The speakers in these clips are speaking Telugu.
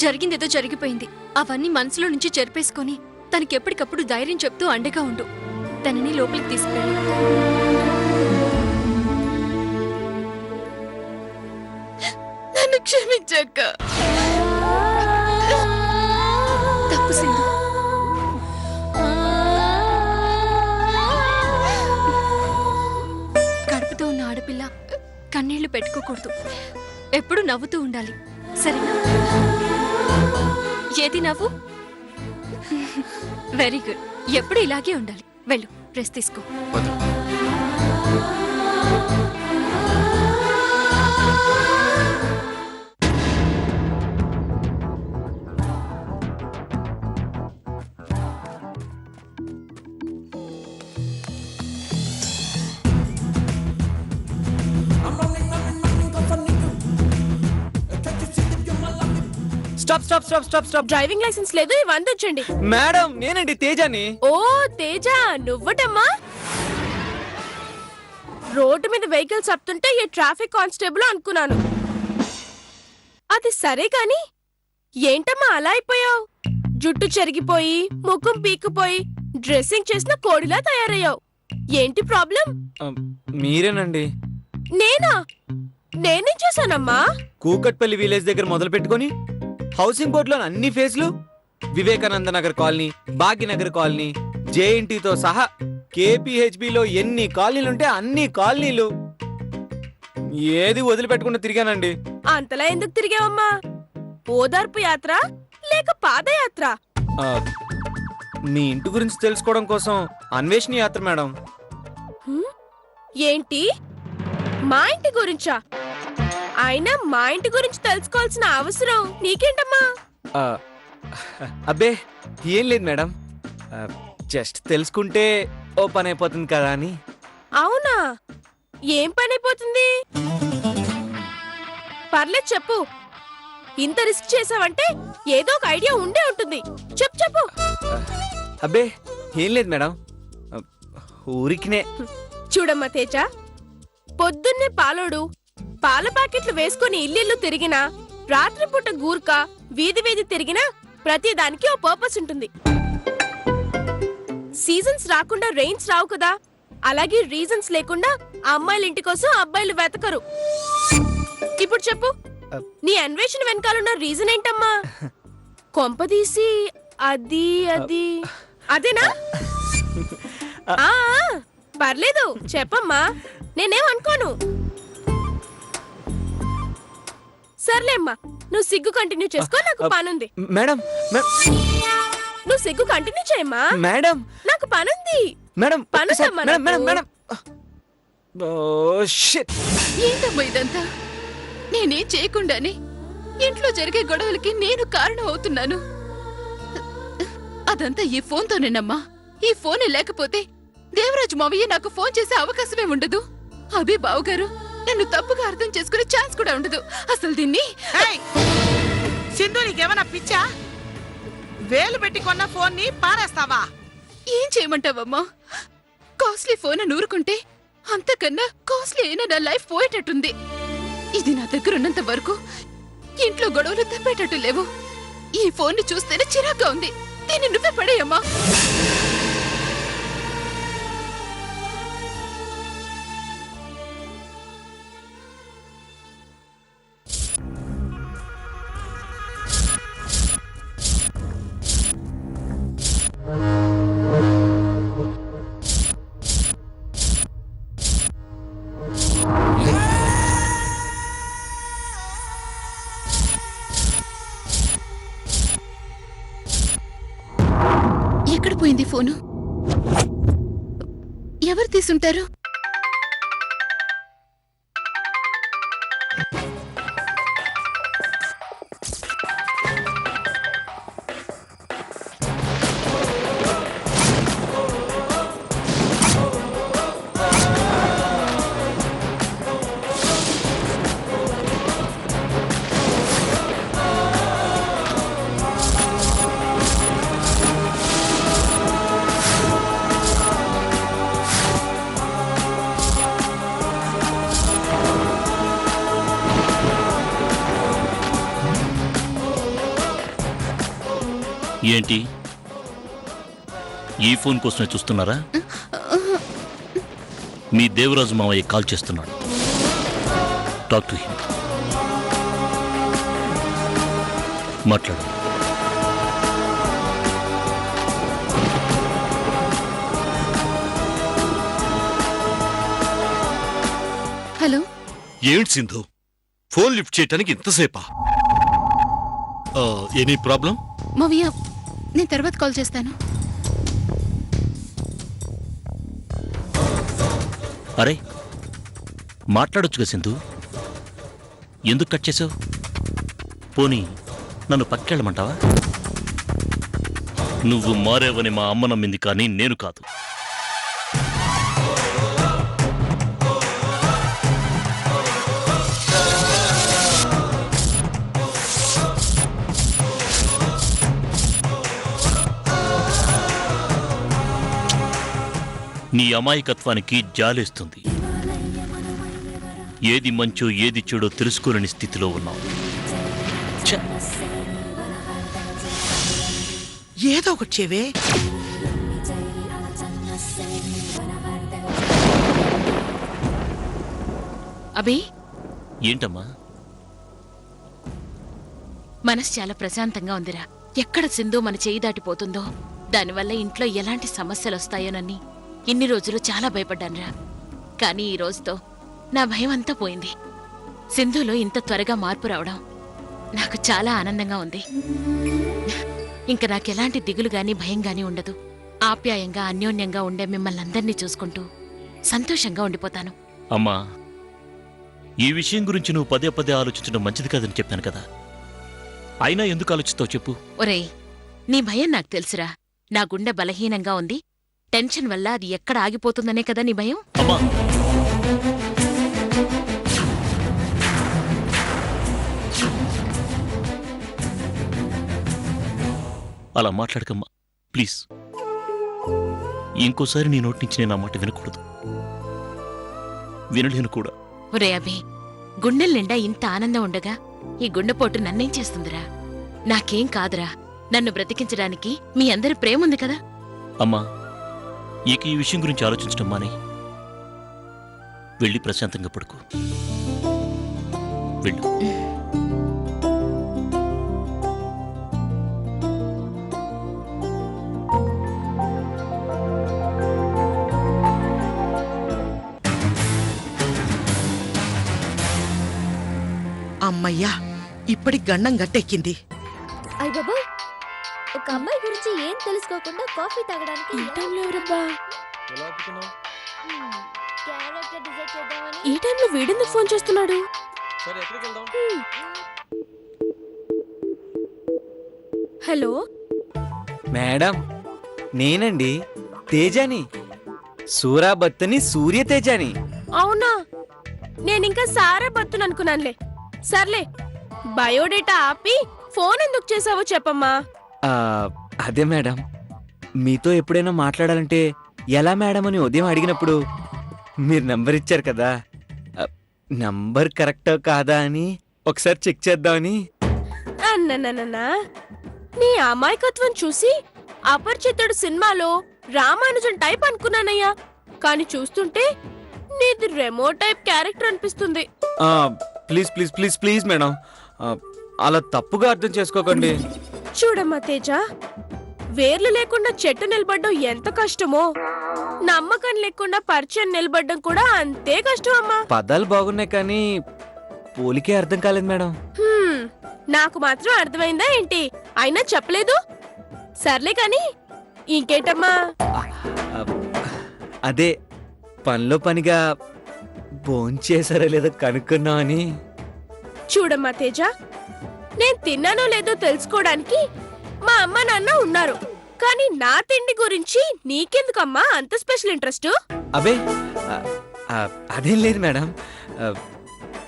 జరిగిందేదో జరిగిపోయింది. అవన్నీ మనసులో నుంచి చెరిపేసుకొని తనకెప్పటికప్పుడు ధైర్యం చెప్తూ అండగా ఉండు. తనని లోపలికి తీసుకెళ్ళు. నన్ను క్షమించక్క. తప్పు సింధు. కడుపుతో ఉన్న ఆడపిల్ల కన్నీళ్లు పెట్టుకోకూడదు. ఎప్పుడు నవ్వుతూ ఉండాలి, సరేనా? ఏది నవ్వు? Very good. ఎప్పుడు ఇలాగే ఉండాలి. వెళ్ళు, రెస్ట్ తీసుకో. Stop stop stop stop stop. Driving licence లేదు, ఇవి తెచ్చండి. మేడం నేనండి తేజాని. ఓ తేజ, నువ్వటమ్మా? రోడ్డు మీద వెహికల్స్ వస్తుంటే ఏ ట్రాఫిక్ కానిస్టేబుల్ అనుకున్నాను. అది సరే కాని ఏంటమ్మా అలా అయిపోయావు? జుట్టు చెరిగిపోయి ముఖం పీక్కుపోయి డ్రెస్సింగ్ చేసిన కోడిలా తయారయ్యావు. ఏంటి ప్రాబ్లం? మీరేనండి. నేనా? నేనేం చేశానమ్మా? కూకట్పల్లి విలేజ్ దగ్గర మొదలు పెట్టుకొని హౌసింగ్ బోర్డ్ లో అన్ని ఫేజ్లు, వివేకానంద నగర్ కాలనీ, భాగ్యనగర్ కాలనీ, జేఎన్టీతో సహా కేపీహెచ్బిలో ఎన్ని కాలనీలుంటే అన్ని కాలనీలు ఏది వదిలిపెట్టకుండా తిరిగానండి. అంతలా ఎందుకు తిరిగావమ్మా? ఓదార్పు యాత్ర లేక పాదయాత్ర? మీ ఇంటి గురించి తెలుసుకోవడం కోసం అన్వేషణ యాత్ర మేడం. ఏంటి, మా ఇంటి గురించా? అయినా మా ఇంటి గురించి తెలుసుకోవాల్సిన అవసరం నీకేంటమ్మా? అబ్బే ఏం లేదు మేడం, జస్ట్ తెలుసుకుంటే ఓ పని అయిపోతుంది కదా అని. అవునా? ఏం పని అయిపోతుంది? పర్లేదు చెప్పు. ఇంత రిస్క్ చేసావంటే ఏదో ఒక ఐడియా ఉండే ఉంటుంది. చెప్పు చెప్పు. అబ్బే ఏం లేదు మేడం, ఊరికినే. చూడమ్మా తేజ, పొద్దున్నే పాలోడు పాల ప్యాకెట్లు వేసుకుని ఇల్లు తిరిగినా, రాత్రిపూట గూర్క వీధి వీధి తిరిగినా ప్రతిదానికి ఓ పర్పస్ ఉంటుంది. సీజన్స్ రాకుండా రెయిన్స్ రావు కదా, అలాగే రీజన్స్ లేకుండా అమ్మాయిల ఇంటి కోసం అబ్బాయిలు వెతకరు. ఇప్పుడు చెప్పు, నీ అన్వేషణ వెనకాలన్న రీజన్ ఏంటమ్మా? కొంపదీసి అది అది అదేనా? పర్లేదు చెప్పమ్మా, నేనేం అనుకోను. సర్లేమ్మా, నువ్వు సిగ్గు కంటిన్యూ చేసుకో, నాకు పనుంది. మేడం నువ్వు సిగ్గు కంటిన్యూ చేయమ్మా. మేడం నాకు పనుంది. మేడం పనుందమ్మా మేడం మేడం మేడం. ఏంటమ్మా ఇదంతా? నేనేం చేయకుండానే ఇంట్లో జరిగే గొడవలకి నేను కారణం అవుతున్నాను. అదంతా ఈ ఫోన్తోనేనమ్మా. ఈ ఫోనే లేకపోతే దేవరాజు మావయ్య నాకు ఫోన్ చేసే అవకాశమే ఉండదు. అభి బావగారు నన్ను తప్పుగా అర్థం చేసుకునే ఛాన్స్ కూడా ఉండదు. అసలు దీన్ని సింధు, నీకేమన్నా పిచ్చా? వేలు పెట్టి కొన్న ఫోన్ ని పారేస్తావా? ఏం చేయమంటావమ్మా? కాస్ట్లీ ఫోన్ అని ఊరుకుంటే అంతకన్నా కాస్ట్లీ అయినా నా లైఫ్ పోయేటట్టుంది. ఇది నా దగ్గర ఉన్నంత వరకు ఇంట్లో గొడవలు తప్పేటట్టు లేవు. ఈ ఫోన్ ని చూస్తేనే చిరాగ్గా ఉంది. దీన్ని నువ్వే పడేయమ్మా. ఎక్కడ పోయింది ఫోను? ఎవరు తీసుంటారు? ఏంటి ఈ ఫోన్ కోసమే చూస్తున్నారా? మీ దేవరాజు మావయ్య కాల్ చేస్తున్నాడు. Talk to him. మాట్లాడు. హలో. ఏంటి సింధు, ఫోన్ లిఫ్ట్ చేయటానికి ఇంతసేపా? Any problem? మావయ్య, నేను తర్వాత కాల్ చేస్తాను. అరే మాట్లాడొచ్చుగా సింధు, ఎందుకు కట్ చేసావు? పోనీ నన్ను పక్కెళ్ళమంటావా? నువ్వు మారేవని మా అమ్మ నమ్మింది, కానీ నేను కాదు. నీ అమాయకత్వానికి జాలేస్తుంది. ఏది మంచో ఏది చెడో తెలుసుకోలేని స్థితిలో ఉన్నావు. ఛ! ఏదో ఒకటి చెవే. అభి, ఏంటమ్మా? మనసు చాలా ప్రశాంతంగా ఉందిరా. ఎక్కడ సింధు మన చేయి దాటిపోతుందో, దానివల్ల ఇంట్లో ఎలాంటి సమస్యలు వస్తాయోనని ఇన్ని రోజులు చాలా భయపడ్డానురా. కానీ ఈ రోజుతో నా భయం అంతా పోయింది. సింధులో ఇంత త్వరగా మార్పు రావడం నాకు చాలా ఆనందంగా ఉంది. ఇంక నాకెలాంటి దిగులు గాని భయం గాని ఉండదు. ఆప్యాయంగా అన్యోన్యంగా ఉండే మిమ్మల్ని అందరినీ చూసుకుంటూ సంతోషంగా ఉండిపోతాను. అమ్మా, ఈ విషయం గురించి నువ్వు పదే పదే ఆలోచించడం మంచిది కాదని చెప్పాను కదా. అయినా ఎందుకు ఆలోచిస్తావు చెప్పు? ఒరేయ్, నీ భయం నాకు తెలుసురా. నా గుండె బలహీనంగా ఉంది. టెన్షన్ వల్ల అది ఎక్కడ ఆగిపోతుందనే కదా నీ భయం. అమ్మా, అలా మాట్లాడకమ్మా ప్లీజ్. ఇంకోసారి నీ నోటి నుంచి నేను ఆ మాట వినకూడదు, వినలేను కూడా. ఒరే అభి, గుండెల నిండా ఇంత ఆనందం ఉండగా ఈ గుండెపోటు నన్నేం చేస్తుందిరా? నాకేం కాదురా. నన్ను బ్రతికించడానికి మీ అందరి ప్రేమ ఉంది కదా. అమ్మా, ఇక ఈ విషయం గురించి ఆలోచించడం మానే వెళ్ళి ప్రశాంతంగా పడుకో. వెళ్ళు. అమ్మయ్యా, ఇప్పటి గండం గట్టెక్కింది. అయ్ బాబోయ్, ఒక అమ్మాయి గురించి ఏం తెలుసుకోకుండా కాఫీ తాగడానికి ఈ టైంలో ఎవరబ్బా? క్యారెక్టర్ డిజైన్ చేద్దామని. ఈ టైంలో వీడెందుకు ఫోన్ చేస్తున్నాడు? హలో మేడం, నేనండి, తేజాని, సూరాబత్తని, సూర్య తేజాని. అవునా, నేనింకా సారా బత్తును అనుకున్నానులే. సర్లే, బయోడేటా ఆపి ఫోన్ ఎందుకు చేసావో చెప్పమ్మా. ఆ, అదే మేడం, మీతో ఎప్పుడైనా మాట్లాడాలంటే ఎలా మేడం అని ఉదయం అడిగినప్పుడు మీరు నంబర్ ఇచ్చారు కదా, నంబర్ కరెక్టో కాదా అని ఒకసారి చెక్ చేద్దామని. అన్ననన్నా, నీ అమాయకత్వం చూసి అపరిచితుడు సినిమాలో రామానుజన్ టైప్ అనుకున్నానయ్యా. కానీ చూస్తుంటే నీది రెమో టైప్ క్యారెక్టర్ అనిపిస్తుంది. Please please please please madam, అలా తప్పుగా అర్థం చేసుకోకండి. చూడమ్మా తేజ, వేర్లు లేకుండా చెట్టు నిలబడ్డం ఎంత కష్టమో, నమ్మకం లేకుండా పరిచయం నిలబడ్డం కూడా అంతే కష్టం అమ్మా. పదాలు బాగున్నాయి కానీ పోలికే అర్థం కాలేదు మేడం. నాకు మాత్రం అర్థమైందా ఏంటి? అయినా చెప్పలేదు. సర్లే కాని ఇంకేంటమ్మా? అదే పనిలో పనిగా భోంచేసారో లేదో కనుక్కున్నామని. చూడమ్మా తేజ, నేను తిన్నానో లేదో తెలుసుకోవడానికి మా అమ్మ నాన్న ఉన్నారు. కానీ నా తిండి గురించి నీకెందుకమ్మా అంత స్పెషల్ ఇంట్రెస్ట్? అబే, అదేం లేదు మేడం,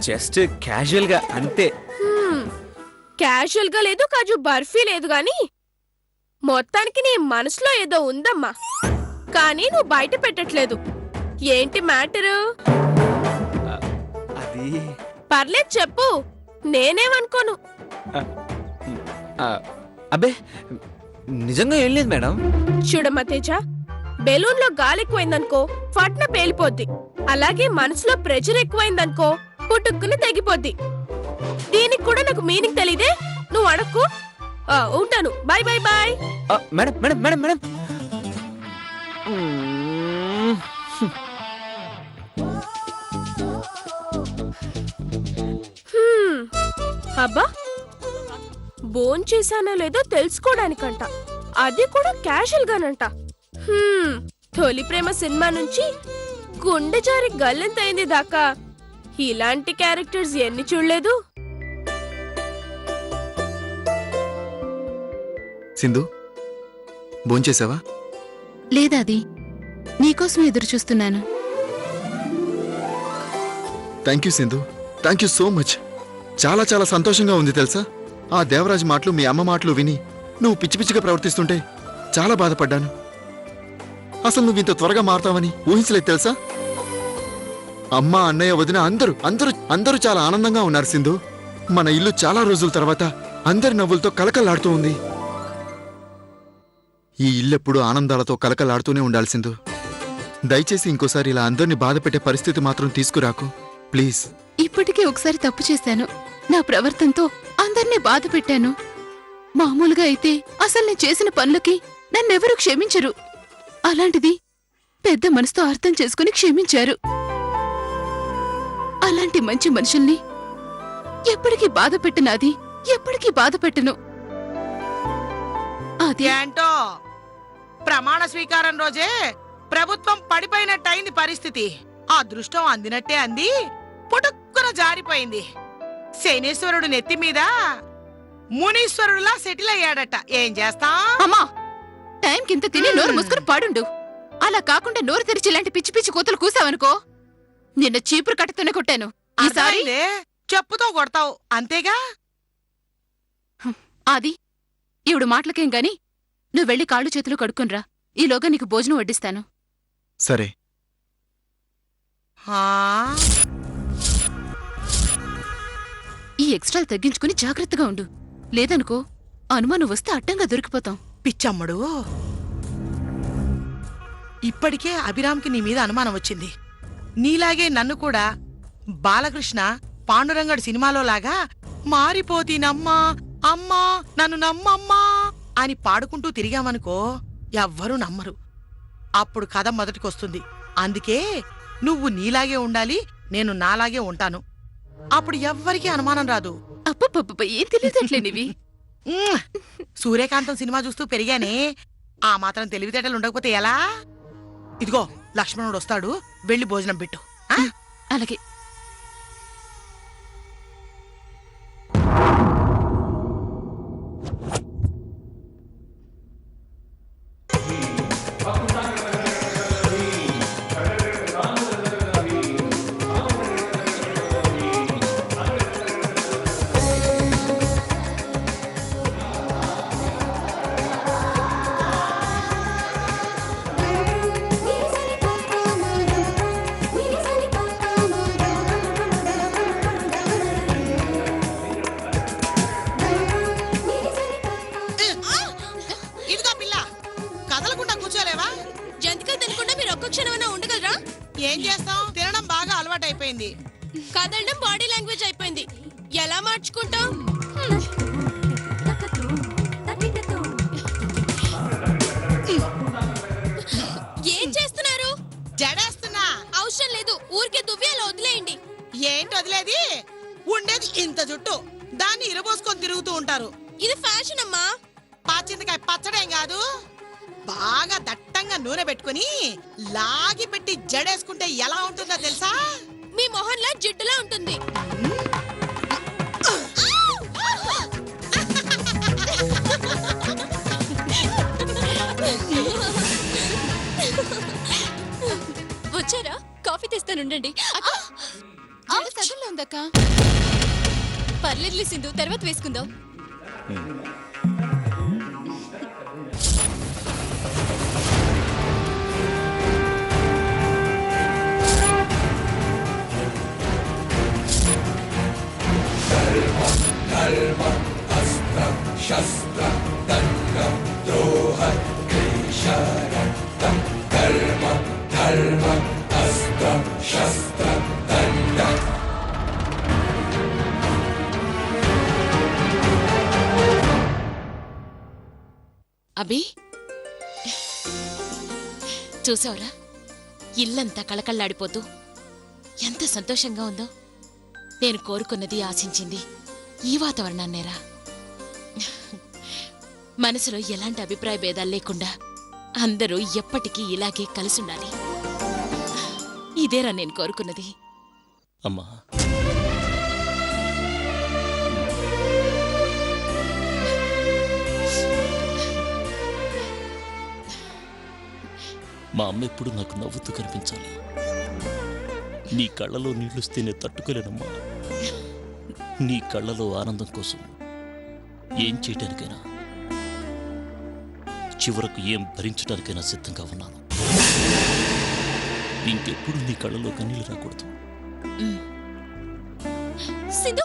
జస్ట్ క్యాజువల్ గా అంతే. క్యాజువల్ గా లేదు, కాజు బర్ఫీ లేదు గాని మొత్తానికి నీ మనసులో ఏదో ఉందమ్మా. కానీ నువ్వు బయట పెట్టట్లేదు. ఏంటి మ్యాటరు? అది పర్లేదు చెప్పు, నేనేమనుకోను. అబే, నిజంగా ఏం లేదు మేడం. చూడమ్మా తేజ, బెలూన్ లో గాలి ఎక్కువైందనుకో ఫట్న పేలిపోద్ది. అలాగే మనసులో ప్రెషర్ ఎక్కువైందనుకో పుట్టుక్కుని తెగిపోద్ది. దీనికి కూడా నాకు మీనింగ్ తెలీదే, నువ్వు అడక్కు. ఉంటాను, bye bye bye. Madam madam madam madam అబ్బా, బోన్ చేశానో లేదో తెలుసుకోవడానికంట, అది కూడా క్యాషువల్ గానంట. తొలి ప్రేమ సినిమా నుంచి గుండె జారి గల్లెంతైంది దాకా ఇలాంటి క్యారెక్టర్స్ ఎన్ని చూడలేదు. సింధు, భోంచేసావా? లేదాది, నీకోసం ఎదురు చూస్తున్నాను. Thank you Sindhu, thank you so much. చాలా చాలా సంతోషంగా ఉంది తెలుసా. ఆ దేవరాజ్ మాటలు, మీ అమ్మ మాటలు విని నువ్వు పిచ్చి పిచ్చిగా ప్రవర్తిస్తుంటే చాలా బాధపడ్డాను. అసలు నువ్వు ఇంత త్వరగా మారుతావని ఊహించలేదు తెలుసా. అమ్మ, అన్నయ్య, వదిన అందరూ అందరూ అందరూ చాలా ఆనందంగా ఉన్నారు సింధు. మన ఇల్లు చాలా రోజుల తర్వాత అందరి నవ్వులతో కలకలాడుతూ ఉంది. ఈ ఇల్లెప్పుడు ఆనందాలతో కలకలాడుతూనే ఉండాలి సింధు. దయచేసి ఇంకోసారి ఇలా అందరిని బాధ పెట్టే పరిస్థితి మాత్రం తీసుకురాకు ప్లీజ్. ఇప్పటికే ఒకసారి తప్పు చేశాను. నా ప్రవర్తనతో అందర్నీ బాధ పెట్టాను. మామూలుగా అయితే అసలు నేను చేసిన పనులకి నన్నెవరూ క్షమించరు. అలాంటిది పెద్ద మనసుతో అర్థం చేసుకుని క్షమించారు. అలాంటి మంచి మనుషుల్ని ఎప్పటికీ బాధ పెట్టనాది, ఎప్పటికీ బాధ పెట్టను. అది ఏంటో ప్రమాణ స్వీకారం రోజే ప్రభుత్వం పడిపోయినట్టయింది పరిస్థితి. ఆ దృష్టం అందినట్టే అంది, పుటుక్కున జారిపోయింది. శనేశ్వరుడు నెత్తి మీద మునీశ్వరుడులా సెటిల్ అయ్యాడట. ఏం చేస్తా? అమ్మా, టైం కింద తిని నోరు మూసుకుని పడుండు. అలా కాకుండా నోరు తెరిచి ఇలాంటి పిచ్చి పిచ్చి కూతులు కూసావనుకో, నిన్న చీపురు కట్టతోనే కొట్టాను. ఈసారి అర్థమైందే, చెప్పుతో కొడతావు అంతేగా. అది ఈవిడు మాటలకేం గాని నువ్వు వెళ్ళి కాళ్ళు చేతులు కడుక్కునిరా. ఈలోగా నీకు భోజనం వడ్డిస్తాను. సరే. ఆ, ఈ ఎక్స్ట్రాలు తగ్గించుకుని జాగ్రత్తగా ఉండు. లేదనుకో అనుమానం వస్తే అడ్డంగా దొరికిపోతాం. పిచ్చమ్ముడు, ఇప్పటికే అభిరామ్కి నీ మీద అనుమానం వచ్చింది. నీలాగే నన్ను కూడా బాలకృష్ణ పాండురంగడు సినిమాలో లాగా మారిపోతీనమ్మా, అమ్మా నన్ను నమ్మమ్మా అని పాడుకుంటూ తిరిగామనుకో ఎవ్వరూ నమ్మరు. అప్పుడు కథ మొదటికొస్తుంది. అందుకే నువ్వు నీలాగే ఉండాలి, నేను నాలాగే ఉంటాను. అప్పుడు ఎవ్వరికీ అనుమానం రాదు. అప్పప్ప ఏం తెలియదట్లేనివి. సూర్యకాంతం సినిమా చూస్తూ పెరిగానే, ఆ మాత్రం తెలివితేటలు ఉండకపోతే ఎలా? ఇదిగో లక్ష్మణుడు వస్తాడు, వెళ్ళి భోజనం పెట్టు. అలాగే. ఇదిగో పిల్ల, కదలకుండా కూర్చోలేవా? జంతికలు తినకుండా మీరు ఒక్క క్షణమైనా ఉండగలరా? ఏం చేస్తాం, తినడం బాగా అలవాటైపోయింది. కదలడం బాడీ లాంగ్వేజ్ అయిపోయింది. ఎలా మార్చుకుంటాం? ఏం చేస్తున్నారు? జడేస్తున్నా. అవసరం లేదు, ఊరికే దువ్వేలా వదిలేయండి. ఏంటి వదిలేది? ఉండేది ఇంత జుట్టు, దాన్ని ఇరబోసుకొని తిరుగుతూ ఉంటారు. ఇది ఫ్యాషన్ అమ్మా. పాచింతకాయ పచ్చడేం కాదు, బాగా దట్టంగా నూనె పెట్టుకుని లాగి పెట్టి జడేసుకుంటే ఎలా ఉంటుందో తెలుసా? మీ మొహంలో జిడ్డులా ఉంటుంది. వచ్చారా? కాఫీ తెస్తానుండండి. సగంలో ఉందక్క. పర్లేదు సింధు, తర్వాత వేసుకుందాం. శస్త్ర దండం అభి చూసావురా, ఇల్లంతా కళకళ్ళాడిపోతూ ఎంత సంతోషంగా ఉందో. నేను కోరుకున్నది, ఆశించింది ఈ వాతావరణాన్నేరా. మనసులో ఎలాంటి అభిప్రాయ భేదాలు లేకుండా అందరూ ఎప్పటికీ ఇలాగే కలిసుండాలి. ఇదేరా నేను కోరుకున్నది. అమ్మా, మా అమ్మ ఎప్పుడు నాకు నవ్వుతూ కనిపించాలి. నీ కళ్ళలో నీళ్ళొస్తే నేను తట్టుకోలేనమ్మా. నీ కళ్ళలో ఆనందం కోసం ఏం చేయటానికైనా, చివరకు ఏం భరించడానికైనా సిద్ధంగా ఉన్నాను. ఇంకెప్పుడు నీ కళ్ళలో కన్నీళ్ళు రాకూడదు. సింధు,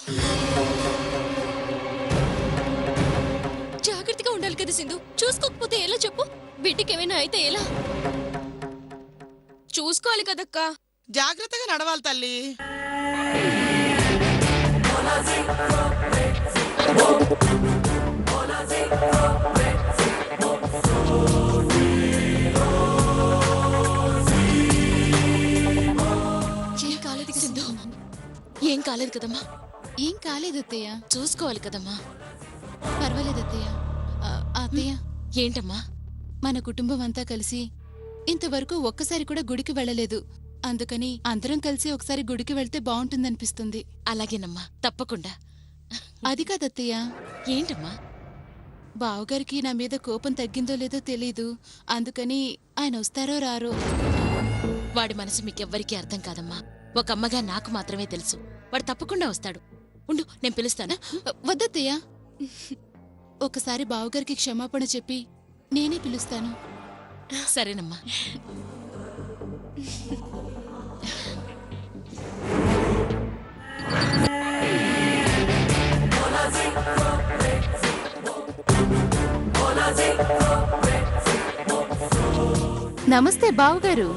జాగ్రత్తగా ఉండాలి కదా సింధు. చూసుకోకపోతే ఎలా చెప్పు? బిడ్డకి ఏమైనా అయితే ఎలా? చూసుకోవాలి కదక్కా. జాగ్రత్తగా నడవాలి తల్లి. ఏం కాలేదు సింధు? ఏం కాలేదు కదమ్మా? ఏం కాలేదు అత్తయ్య, చూసుకోవాలి కదమ్మా. పర్వాలేదు అత్తయ్య. అత్తయ్య, ఏంటమ్మా? మన కుటుంబం అంతా కలిసి ఇంతవరకు ఒక్కసారి కూడా గుడికి వెళ్ళలేదు. అందుకని అందరం కలిసి ఒకసారి గుడికి వెళ్తే బాగుంటుందనిపిస్తుంది. అలాగేనమ్మా, తప్పకుండా. అది కాదత్తయ్య, ఏంటమ్మా? బావగారికి నా మీద కోపం తగ్గిందో లేదో తెలీదు. అందుకని ఆయన వస్తారో రారో. వాడి మనసు మీకెవ్వరికీ అర్థం కాదమ్మా. ఒక అమ్మగా నాకు మాత్రమే తెలుసు. వాడు తప్పకుండా వస్తాడు. ఉండు, నేను పిలుస్తానా? వద్దత్తయ్య, ఒకసారి బావగారికి క్షమాపణ చెప్పి నేనే పిలుస్తాను. సరేనమ్మా. నమస్తే బావగారు.